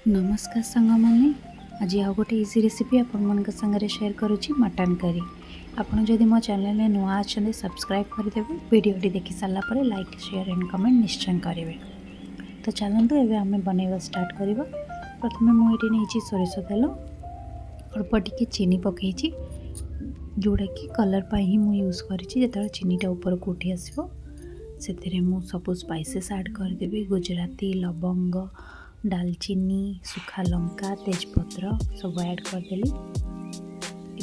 नमस्कार सांग मैंने आज आउ गोटे इजी रेसिपी आपण सागर शेयर करुच्ची मटन करी। आपड़ जदि मो चैनल में नुआ अच्छा सब्सक्राइब करदेवे। वीडियो देखी सारापर लाइक शेयर एंड कमेंट निश्चय करेंगे। तो चलते एवं आम बनवा स्टार्ट करवा। प्रथम मुझे नहीं सोरिष तेल अल्प टिके चीनी पकई जोड़ा कि कलर पर ही मुझे यूज कर चीनीटा ऊपर को उठी आसो से सब स्पाइसेस ऐड करदेवी। गुजराती लवंग दालचीनी सुखा लंका तेजपत्र सब ऐड करदेली।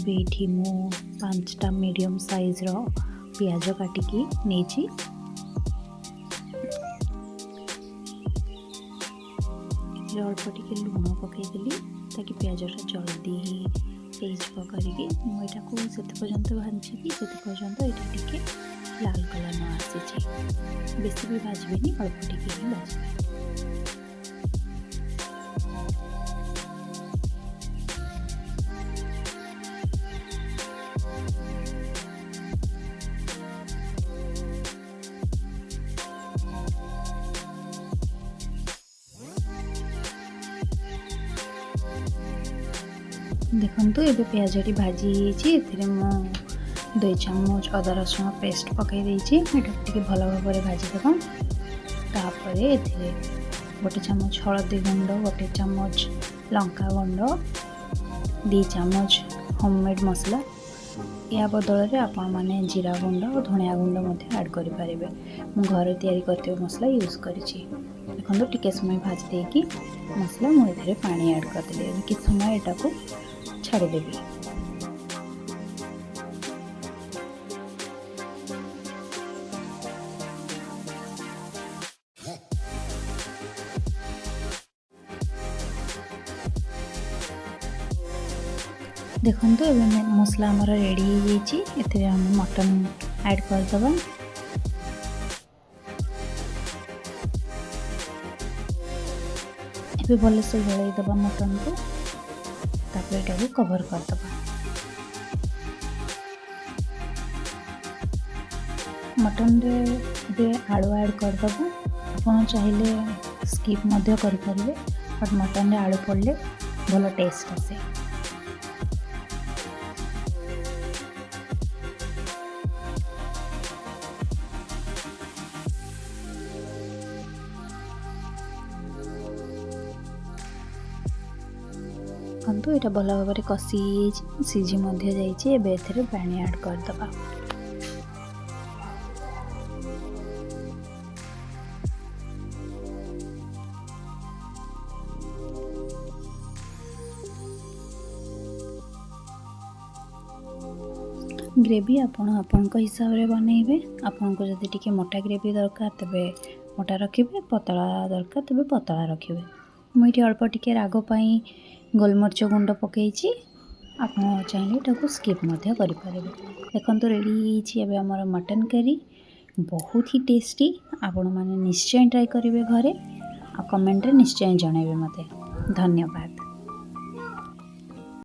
ये मु 5टा मीडियम साइज रो प्याज काटिकी नहीं अल्प टिके लुण पकईदेली ताकि प्याजटा जल्दी हो करके मुझा को से पर्यंत भाजी से पर्यंत यहाँ टिके लाल कलर न आसी बेसी भी भाजबेनी अल्प टिके ही भाजबे। देखो ये प्याजी भाजी ए मु 2 चम्मच अदा रसुण पेस्ट पकई देती भल भाव भाजीदेव। तापर ए गोटे चम्मच हलदी गुंड 1 चम्मच लंका गुंड 2 चम्मच होममेड मसला या बदल में आपण मैंने जीरा गुंड और धनिया गुंड ऐड करें। मु घर तैयारी करते मसला यूज करी। देखो टिके समय भाजी देकी मसला मुझे पानी ऐड करदे कि समय एटा को छाड़देवी। देखो तो ये मसला आमर रेडी हो जाए। हम मटन ऐड करदबा। ये भल से गोलैदबा मटन को तापर एटा कवर करदबा। मटन रे आलू ऐड करदबा। आप चाहिए स्किप करें बट मटन रे आलू पड़े भल टेस्ट आसे। तो यहाँ भल भाव में कषि सीझी जाइए। पानी ऐड करदबा। ग्रेवी आपण हिसाब से बनइबे। आपन को जदि टिके मोटा ग्रेवी दरकार तेबे मोटा रखिबे, पतला दरकार तेबे पतला रखिबे। मुझे अल्प टिके राग पाई गोलमरीच गुंड पकई। आप चाहिए स्किप करें। देखो रेडी है आमर मटन करी बहुत ही टेस्टी। आपण मैंने निश्चय ट्राई करेंगे घरे आ कमेंट रे निश्चय जनइबे मते। धन्यवाद।